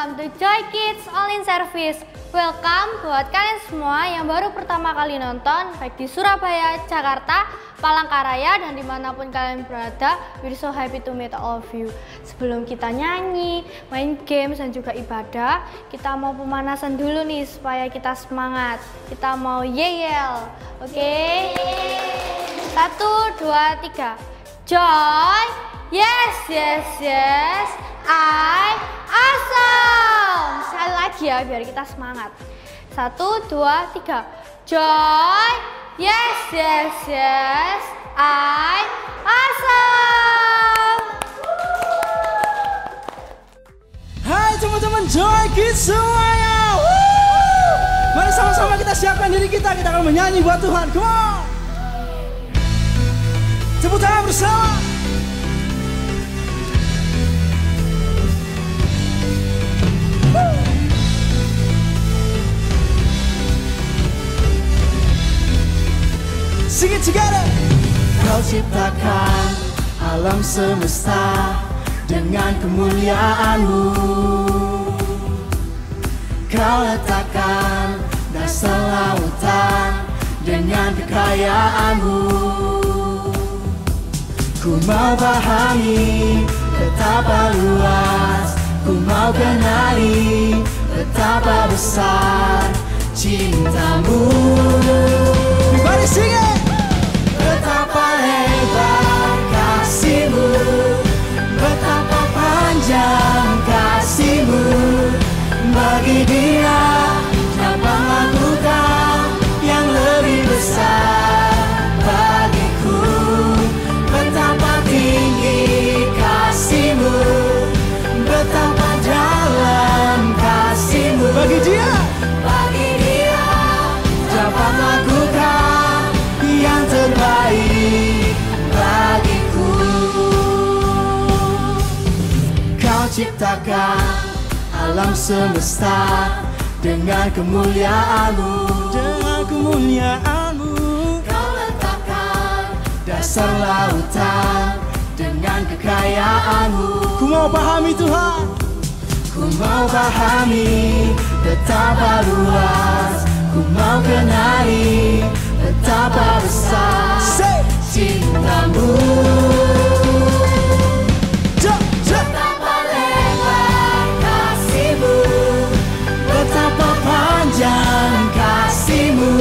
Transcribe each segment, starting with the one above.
welcome to Joy Kids Online Service. Welcome buat kalian semua yang baru pertama kali nonton, baik di Surabaya, Jakarta, Palangkaraya, dan dimanapun kalian berada. We're so happy to meet all of you. Sebelum kita nyanyi, main games, dan juga ibadah, kita mau pemanasan dulu nih supaya kita semangat. Kita mau yel, oke? 1, 2, 3. Joy, yes, yes, yes. I, awesome. Sekali lagi ya biar kita semangat. 1, 2, 3. Joy, yes, yes, yes. I, awesome. Hai teman-teman Joy Kids semuanya. Mari sama-sama kita siapkan diri kita akan menyanyi buat Tuhan. Come on. Tepuk tangan bersama. Sing it together. Kau ciptakan alam semesta dengan kemuliaan-Mu. Kau letakkan dasar lautan dengan kekayaan-Mu. Ku mau pahami betapa luas, ku mau kenali betapa besar cinta-Mu. Everybody sing it! Betapa lebar kasih-Mu, betapa panjang kasih-Mu. Bagi Dia dapat lakukan yang lebih besar bagiku. Betapa tinggi kasih-Mu, betapa dalam kasih-Mu. Bagi Dia dapat lakukan yang terbaik bagiku. Kau ciptakan alam semesta dengan kemuliaan-Mu. Kau letakkan dasar lautan dengan kekayaan-Mu. Ku mau pahami Tuhan, ku mau pahami betapa luas, ku mau kenali betapa besar cinta-Mu. Betapa lebar kasih-Mu, betapa panjang kasih-Mu.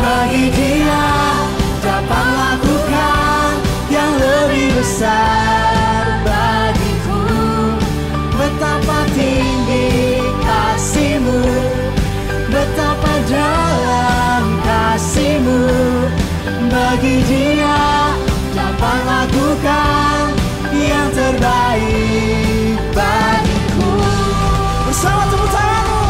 Bagi Dia dapat lakukan yang lebih besar bagiku. Betapa tinggi kasih-Mu, betapa dalam kasih-Mu. Bagi Dia dapat lakukan yang terbaik bagiku. Bersama tepuk tanganmu.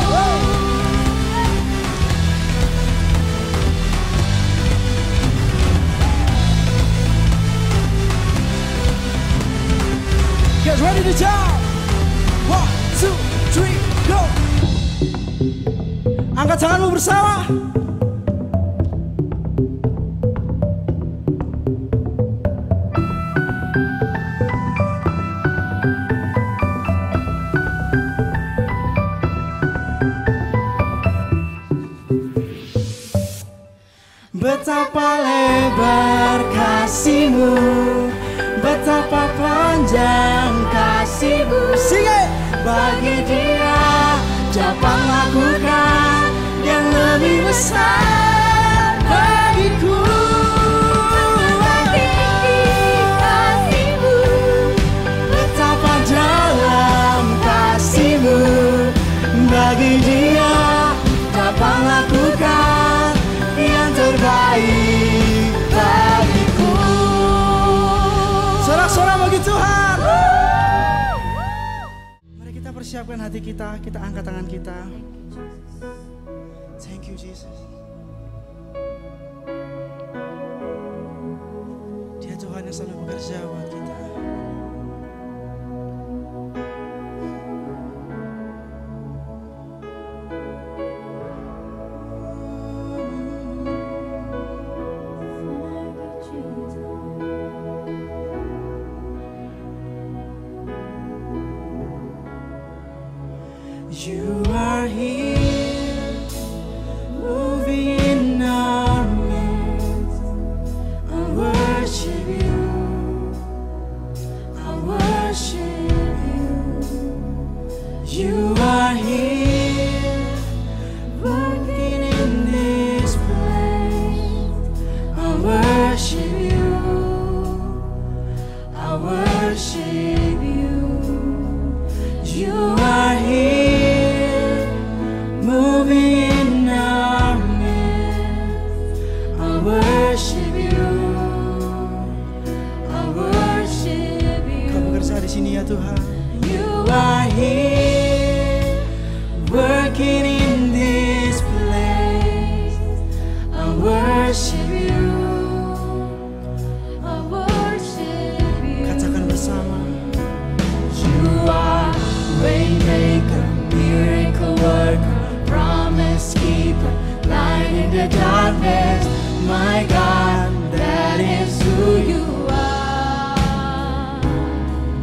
Get ready to jump. 1, 2, 3, go. Angkat tanganmu bersama. Betapa lebar kasih-Mu, betapa panjang kasih-Mu. Sing it! Bagi Dia dapat lakukan yang lebih besar bagiku. Betapa tinggi kasih-Mu, betapa dalam kasih-Mu. Bagi Dia dapat lakukan yang terbaik bagiku. Sorak-sorak bagi Tuhan. Mari kita persiapkan hati kita, kita angkat tangan kita. Thank you Jesus. Dia Tuhan yang selalu bekerja buat kita. You are here, moving in our midst. I worship you, I worship you. You are here, working in this place. I worship you, I worship you. You are here, moving in our midst. I worship you, I worship you. Kau bekerja di sini ya Tuhan. You are here, working in this place. I worship you, I worship you. Katakan bersama. You are waymaker, miracle worker, promise keeper, light in the darkness. My God, that is who you are.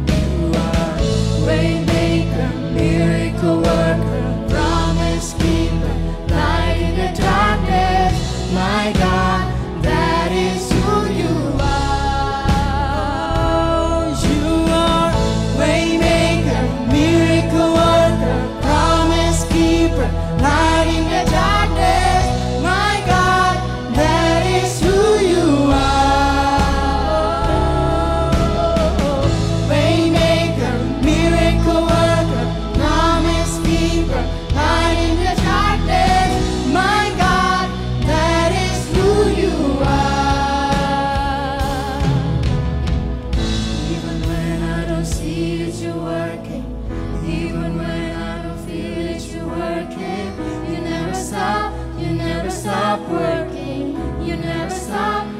You are waymaker, miracle worker, promise keeper, light in the darkness. My God, that is who you are. You are waymaker, miracle worker, promise keeper, light in the darkness. My God, that is who you are. Waymaker, miracle worker, promise keeper, light in the darkness. My God, that is who you are. Even when I don't see it, you're working. Even when I don't feel it, you're working. You never stop working. You never stop working.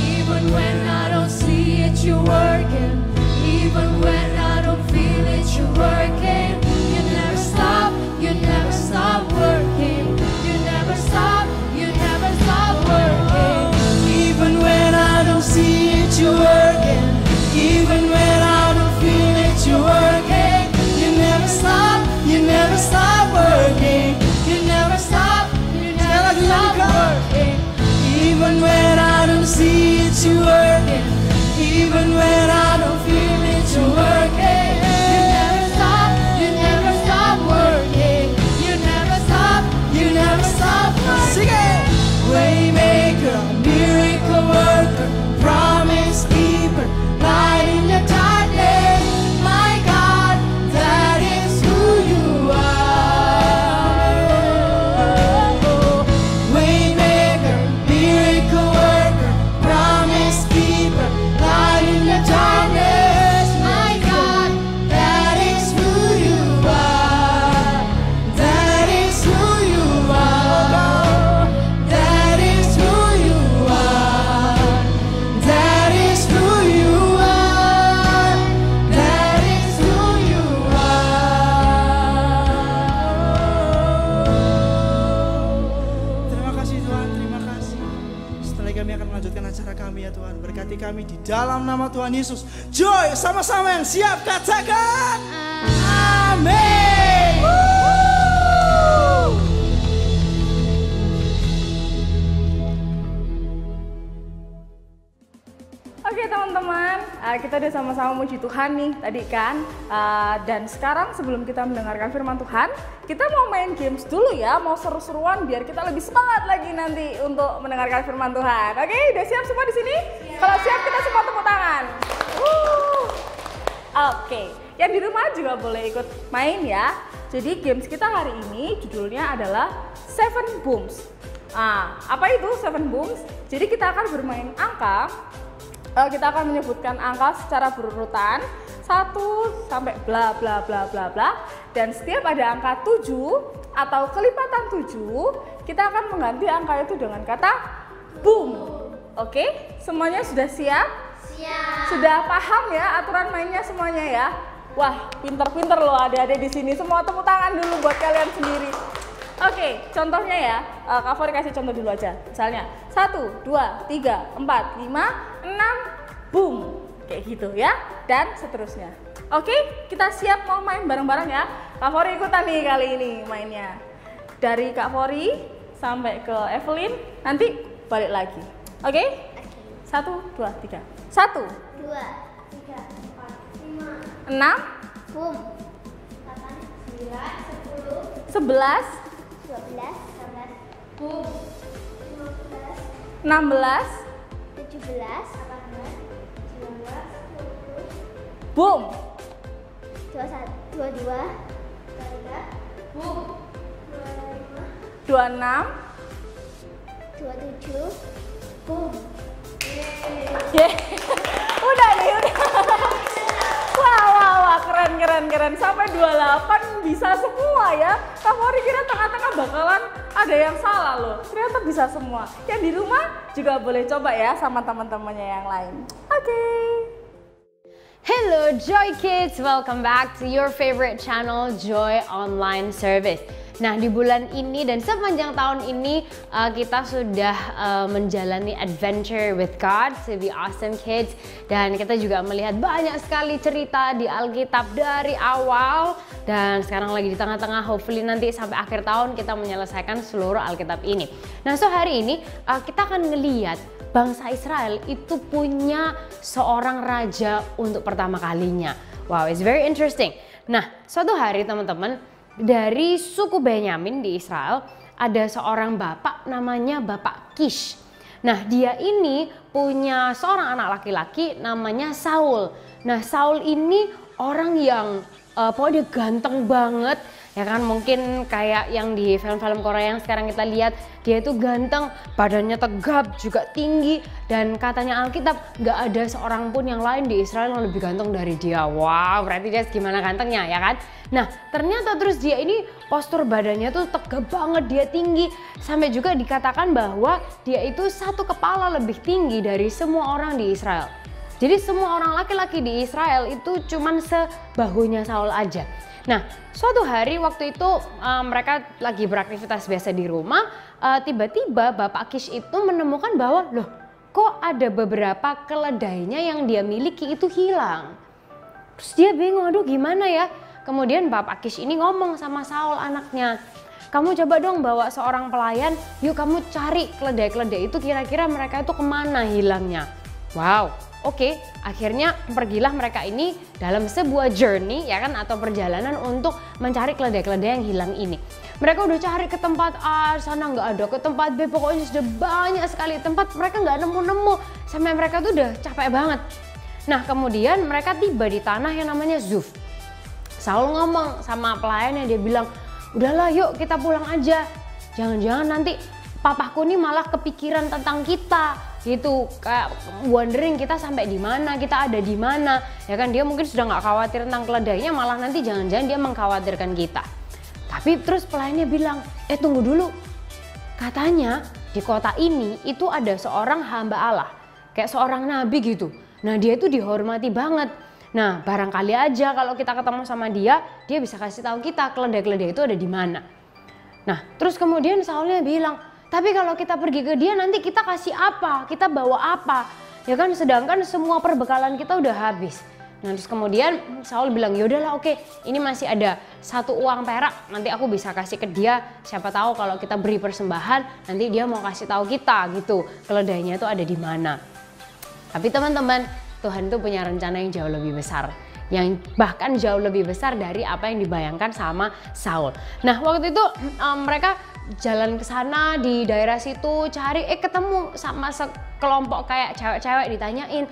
Even when I don't see it, you're working. Even when I don't feel it, you're working. You never stop working. You never stop working. Even when I don't see it, you're working. Even when I don't feel it, you're working. You never stop working. You never stop working. Even when I don't see it, you're working. Even when I don't feel it, you're working. You never stop working. You never stop working. Sing it! Waymaker, miracle worker, promise keeper, light in the darkness. My God, that is who you are. Waymaker, miracle worker, promise keeper, light in the darkness. My God, that is who you are. That is who you are. That is who you are. That is who you are. That is who you are. Terima kasih Tuhan, terima kasih. Setelah kami akan melanjutkan acara kami ya Tuhan. Berkati kami di dalam nama Tuhan Yesus. Joy, sama-sama yang siap katakan amin. Oke teman-teman, kita udah sama-sama muji Tuhan nih tadi kan. Dan sekarang sebelum kita mendengarkan firman Tuhan, kita mau main games dulu ya, mau seru-seruan biar kita lebih semangat lagi nanti untuk mendengarkan firman Tuhan. Oke, udah siap semua di sini? Kalau siap kita semua tepuk tangan. Oke, yang di rumah juga boleh ikut main ya. Jadi games kita hari ini judulnya adalah Seven Booms. Apa itu Seven Booms? Jadi kita akan bermain angka. Kita akan menyebutkan angka secara berurutan 1 sampai bla bla bla bla bla, dan setiap ada angka 7 atau kelipatan 7, kita akan mengganti angka itu dengan kata boom. Oke, semuanya sudah siap? Siap. Sudah paham ya aturan mainnya semuanya ya? Wah, pinter-pinter loh adik-adik di sini. Semua tepuk tangan dulu buat kalian sendiri. Oke, contohnya ya, Kak Fori kasih contoh dulu aja. Misalnya 1, 2, 3, 4, 5, 6, boom. Kayak gitu ya, dan seterusnya. Oke, kita siap mau main bareng-bareng ya. Kak Fori ikutan nih kali ini mainnya. Dari Kak Fori sampai ke Evelyn, nanti balik lagi. Oke? 1, 2, 3. 1, 2, 3, 4, 5, 6, boom. 8, 9, 10, 11, 12, 13, boom. 15, 16, 17, 18, 19, boom. 21, 22, 23, boom. 25, 26. 27, boom. Yeah. Udah nih, udah. Wah, keren. Sampai 28 bisa semua ya. Kak Fori kira tengah-tengah bakalan ada yang salah loh. Ternyata bisa semua. Yang di rumah juga boleh coba ya sama teman-temannya yang lain. Oke. Hello Joy Kids, welcome back to your favorite channel Joy Online Service. Nah, di bulan ini dan sepanjang tahun ini kita sudah menjalani adventure with God to be awesome kids, dan kita juga melihat banyak sekali cerita di Alkitab dari awal, dan sekarang lagi di tengah-tengah, hopefully nanti sampai akhir tahun kita menyelesaikan seluruh Alkitab ini. Nah, so hari ini kita akan ngeliat bangsa Israel itu punya seorang raja untuk pertama kalinya. Wow, it's very interesting. Nah, suatu hari teman-teman, dari suku Benyamin di Israel ada seorang bapak namanya Bapak Kish. Nah, dia ini punya seorang anak laki-laki namanya Saul. Nah, Saul ini orang yang pokoknya ganteng banget. Ya kan, mungkin kayak yang di film-film Korea yang sekarang kita lihat, dia itu ganteng, badannya tegap, juga tinggi, dan katanya Alkitab gak ada seorang pun yang lain di Israel yang lebih ganteng dari dia. Wow, berarti dia gimana gantengnya ya kan? Nah, ternyata terus dia ini postur badannya tuh tegap banget, dia tinggi, sampai juga dikatakan bahwa dia itu satu kepala lebih tinggi dari semua orang di Israel. Jadi semua orang laki-laki di Israel itu cuman sebahunya Saul aja. Nah, suatu hari waktu itu mereka lagi beraktivitas biasa di rumah, tiba-tiba Bapak Kish itu menemukan bahwa loh, kok ada beberapa keledainya yang dia miliki itu hilang. Terus dia bingung, aduh gimana ya? Kemudian Bapak Kish ini ngomong sama Saul anaknya, kamu coba dong bawa seorang pelayan, yuk kamu cari keledai-keledai itu kira-kira mereka itu kemana hilangnya. Wow. Oke, akhirnya pergilah mereka ini dalam sebuah journey ya kan, atau perjalanan untuk mencari keledai-keledai yang hilang ini. Mereka udah cari ke tempat A, sana nggak ada, ke tempat B, pokoknya sudah banyak sekali tempat, mereka nggak nemu-nemu, sampai mereka tuh udah capek banget. Nah, kemudian mereka tiba di tanah yang namanya Zuf. Saul ngomong sama pelayannya, dia bilang, udahlah yuk kita pulang aja, jangan-jangan nanti papaku nih malah kepikiran tentang kita gitu, kayak wondering kita sampai di mana, kita ada di mana ya kan. Dia mungkin sudah nggak khawatir tentang keledainya, malah nanti jangan-jangan dia mengkhawatirkan kita. Tapi terus pelayannya bilang, tunggu dulu, katanya di kota ini itu ada seorang hamba Allah, kayak seorang nabi gitu. Nah, dia itu dihormati banget. Nah, barangkali aja kalau kita ketemu sama dia, dia bisa kasih tahu kita keledai-keledai itu ada di mana. Nah, terus kemudian Saulnya bilang, tapi kalau kita pergi ke dia nanti kita kasih apa? Kita bawa apa? Ya kan, sedangkan semua perbekalan kita udah habis. Nah, terus kemudian Saul bilang, yaudahlah oke, ini masih ada satu uang perak, nanti aku bisa kasih ke dia. Siapa tahu kalau kita beri persembahan, nanti dia mau kasih tahu kita gitu, keledainya itu ada di mana. Tapi teman-teman, Tuhan itu punya rencana yang jauh lebih besar, yang bahkan jauh lebih besar dari apa yang dibayangkan sama Saul. Nah, waktu itu mereka jalan ke sana di daerah situ cari, ketemu sama sekelompok kayak cewek-cewek, ditanyain,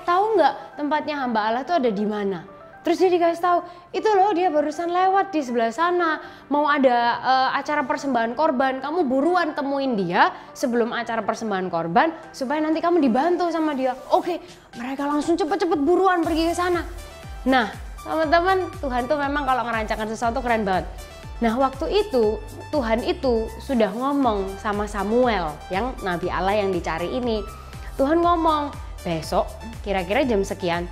tahu nggak tempatnya hamba Allah tuh ada di mana? Terus dia dikasih tahu, itu loh dia barusan lewat di sebelah sana, mau ada acara persembahan korban, kamu buruan temuin dia sebelum acara persembahan korban supaya nanti kamu dibantu sama dia. Oke, mereka langsung cepet-cepet buruan pergi ke sana. Nah, teman-teman, Tuhan tuh memang kalau ngerancangkan sesuatu keren banget. Nah, waktu itu Tuhan itu sudah ngomong sama Samuel, yang nabi Allah yang dicari ini. Tuhan ngomong, besok kira-kira jam sekian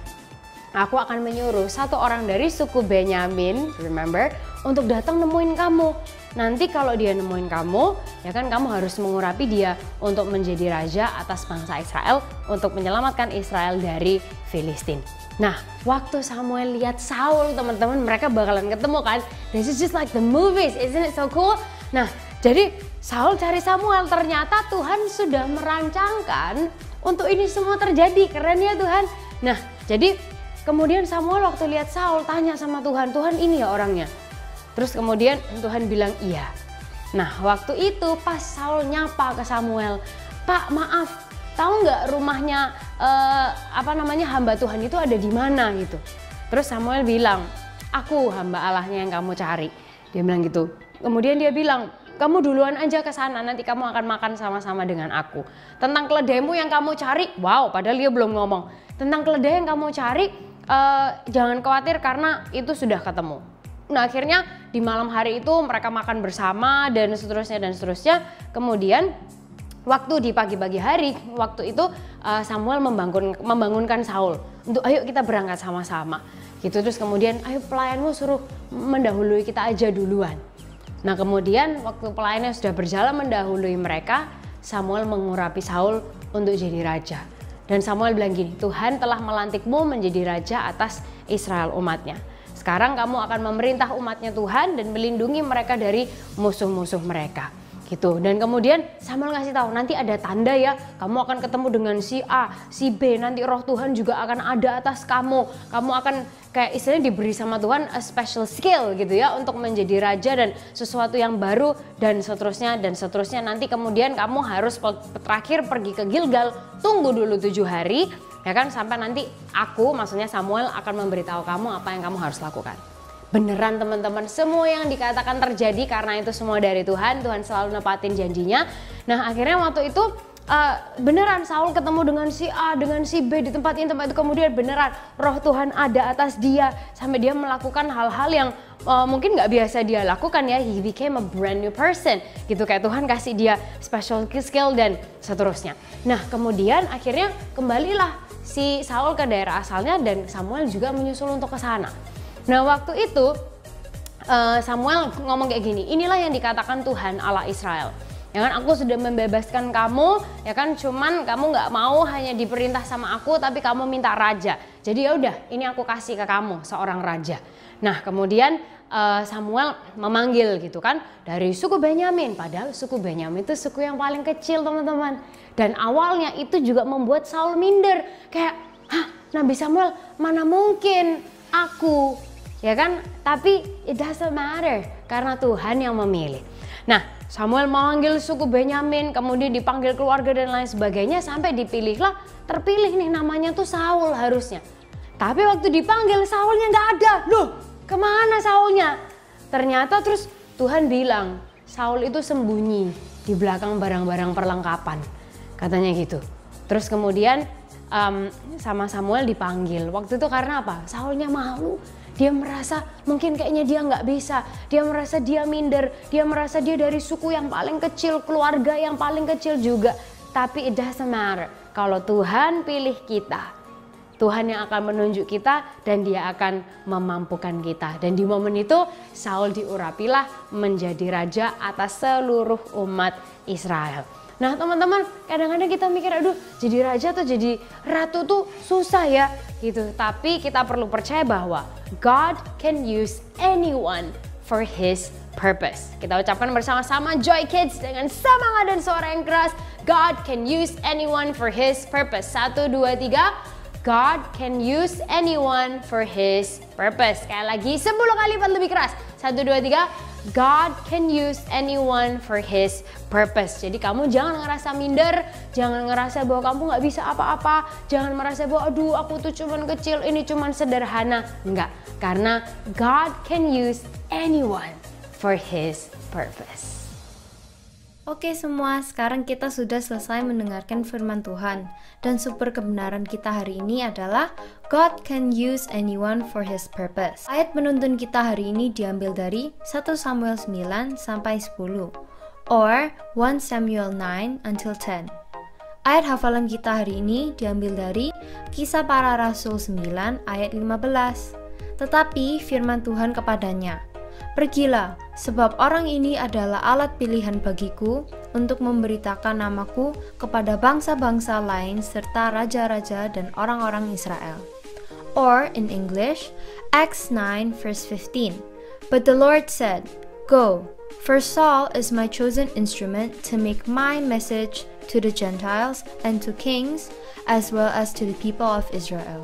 aku akan menyuruh satu orang dari suku Benyamin, remember, untuk datang nemuin kamu. Nanti kalau dia nemuin kamu, ya kan, kamu harus mengurapi dia untuk menjadi raja atas bangsa Israel, untuk menyelamatkan Israel dari Filistin. Nah, waktu Samuel lihat Saul, teman-teman, mereka bakalan ketemu kan. This is just like the movies, isn't it so cool? Nah, jadi Saul cari Samuel, ternyata Tuhan sudah merancangkan untuk ini semua terjadi. Keren ya Tuhan. Nah, jadi kemudian Samuel waktu lihat Saul tanya sama Tuhan, Tuhan ini ya orangnya? Terus kemudian Tuhan bilang iya. Nah, waktu itu pas Saul nyapa ke Samuel, Pak maaf, tahu nggak rumahnya hamba Tuhan itu ada di mana gitu. Terus Samuel bilang, aku hamba Allahnya yang kamu cari. Dia bilang gitu. Kemudian dia bilang, kamu duluan aja ke sana, nanti kamu akan makan sama-sama dengan aku. Tentang keledaimu yang kamu cari, wow, padahal dia belum ngomong. Tentang keledai yang kamu cari, jangan khawatir karena itu sudah ketemu. Nah, akhirnya di malam hari itu mereka makan bersama dan seterusnya. Kemudian waktu di pagi-pagi hari, waktu itu Samuel membangunkan Saul untuk ayo kita berangkat sama-sama gitu. Terus kemudian ayo pelayanmu suruh mendahului kita aja duluan. Nah, kemudian waktu pelayannya sudah berjalan mendahului mereka, Samuel mengurapi Saul untuk jadi raja. Dan Samuel bilang gini, Tuhan telah melantikmu menjadi raja atas Israel umatnya. Sekarang kamu akan memerintah umatnya Tuhan dan melindungi mereka dari musuh-musuh mereka. Gitu. Dan kemudian Samuel ngasih tahu nanti ada tanda ya, kamu akan ketemu dengan si A, si B, nanti roh Tuhan juga akan ada atas kamu. Kamu akan kayak istilahnya diberi sama Tuhan a special skill gitu ya untuk menjadi raja dan sesuatu yang baru dan seterusnya. Nanti kemudian kamu harus terakhir pergi ke Gilgal, tunggu dulu 7 hari ya kan, sampai nanti aku, maksudnya Samuel akan memberitahu kamu apa yang kamu harus lakukan. Beneran teman-teman, semua yang dikatakan terjadi karena itu semua dari Tuhan. Tuhan selalu nepatin janjinya. Nah, akhirnya waktu itu beneran Saul ketemu dengan si A, dengan si B di tempat itu. Kemudian beneran roh Tuhan ada atas dia sampai dia melakukan hal-hal yang mungkin nggak biasa dia lakukan ya. He became a brand new person gitu, kayak Tuhan kasih dia special skill dan seterusnya. Nah, kemudian akhirnya kembalilah si Saul ke daerah asalnya dan Samuel juga menyusul untuk ke sana. Nah, waktu itu Samuel ngomong kayak gini, inilah yang dikatakan Tuhan Allah Israel. Ya kan, aku sudah membebaskan kamu, ya kan, cuman kamu nggak mau hanya diperintah sama aku, tapi kamu minta raja. Jadi ya udah, ini aku kasih ke kamu seorang raja. Nah, kemudian Samuel memanggil gitu kan dari suku Benyamin, padahal suku Benyamin itu suku yang paling kecil teman-teman. Dan awalnya itu juga membuat Saul minder, kayak, Nabi Samuel mana mungkin aku, ya kan? Tapi it doesn't matter karena Tuhan yang memilih. Nah, Samuel memanggil suku Benyamin, kemudian dipanggil keluarga dan lain sebagainya sampai terpilih nih namanya tuh Saul harusnya. Tapi waktu dipanggil Saulnya nggak ada. Loh, kemana Saulnya? Ternyata terus Tuhan bilang Saul itu sembunyi di belakang barang-barang perlengkapan, katanya gitu. Terus kemudian sama Samuel dipanggil. Waktu itu karena apa? Saulnya malu. Dia merasa mungkin kayaknya dia nggak bisa. Dia merasa dia minder. Dia merasa dia dari suku yang paling kecil, keluarga yang paling kecil juga. Tapi it doesn't matter. Kalau Tuhan pilih kita, Tuhan yang akan menunjuk kita dan dia akan memampukan kita. Dan di momen itu Saul diurapilah menjadi raja atas seluruh umat Israel. Nah teman-teman, kadang-kadang kita mikir, aduh jadi raja atau jadi ratu tuh susah ya gitu. Tapi kita perlu percaya bahwa God can use anyone for His purpose. Kita ucapkan bersama-sama Joy Kids dengan semangat dan suara yang keras. God can use anyone for His purpose. 1, 2, 3. God can use anyone for His purpose. Sekali lagi 10 kali lebih keras. 1, 2, 3. God can use anyone for His purpose. Jadi kamu jangan ngerasa minder, jangan ngerasa bahwa kamu nggak bisa apa-apa, jangan merasa bahwa aduh aku tuh cuman kecil, ini cuman sederhana. Enggak, karena God can use anyone for His purpose. Oke semua, sekarang kita sudah selesai mendengarkan firman Tuhan. Dan sumber kebenaran kita hari ini adalah God can use anyone for His purpose. Ayat penuntun kita hari ini diambil dari 1 Samuel 9 sampai 10 or 1 Samuel 9 until 10. Ayat hafalan kita hari ini diambil dari Kisah Para Rasul 9 ayat 15. Tetapi firman Tuhan kepadanya, pergilah, sebab orang ini adalah alat pilihan bagiku untuk memberitakan namaku kepada bangsa-bangsa lain serta raja-raja dan orang-orang Israel. Or in English, Acts 9 verse 15. But the Lord said, "Go, for Saul is my chosen instrument to make my message to the Gentiles and to kings, as well as to the people of Israel."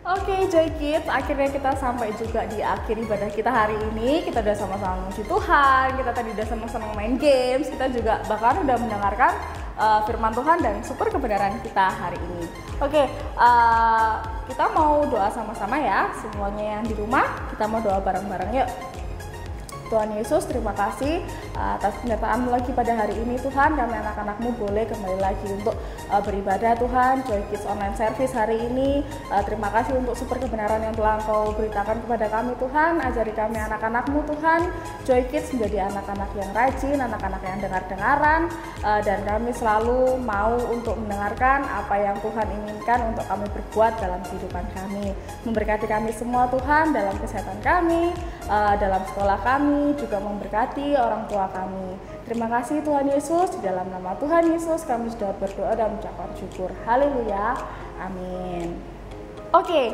Oke, Joy Kids, akhirnya kita sampai juga di akhir ibadah kita hari ini. Kita udah sama-sama memuji Tuhan, kita tadi udah sama-sama main games, kita juga bahkan udah mendengarkan firman Tuhan dan super kebenaran kita hari ini. Oke, kita mau doa sama-sama ya, semuanya yang di rumah, kita mau doa bareng-bareng yuk. Tuhan Yesus, terima kasih atas penyertaan-Mu lagi pada hari ini Tuhan. Kami anak-anak-Mu boleh kembali lagi untuk beribadah Tuhan. Joy Kids Online Service hari ini, terima kasih untuk super kebenaran yang telah Engkau beritakan kepada kami Tuhan. Ajari kami anak-anak-Mu Tuhan. Joy Kids menjadi anak-anak yang rajin, anak-anak yang dengar-dengaran, dan kami selalu mau untuk mendengarkan apa yang Tuhan inginkan untuk kami berbuat dalam kehidupan kami. Memberkati kami semua Tuhan dalam kesehatan kami, dalam sekolah kami, juga memberkati orang tua kami. Terima kasih Tuhan Yesus, di dalam nama Tuhan Yesus kami sudah berdoa dan mengucapkan syukur. Haleluya, amin. Oke,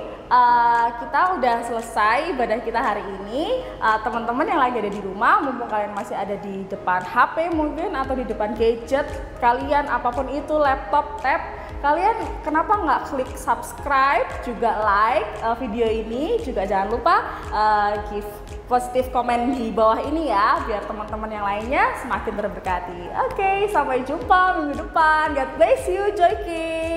kita udah selesai ibadah kita hari ini. Teman-teman yang lagi ada di rumah, mumpung kalian masih ada di depan HP mungkin atau di depan gadget kalian, apapun itu, laptop, tab, kalian kenapa nggak klik subscribe, juga like video ini, juga jangan lupa give positif komen di bawah ini ya, biar teman-teman yang lainnya semakin terberkati. Oke, sampai jumpa minggu depan. God bless you, Joy Kids.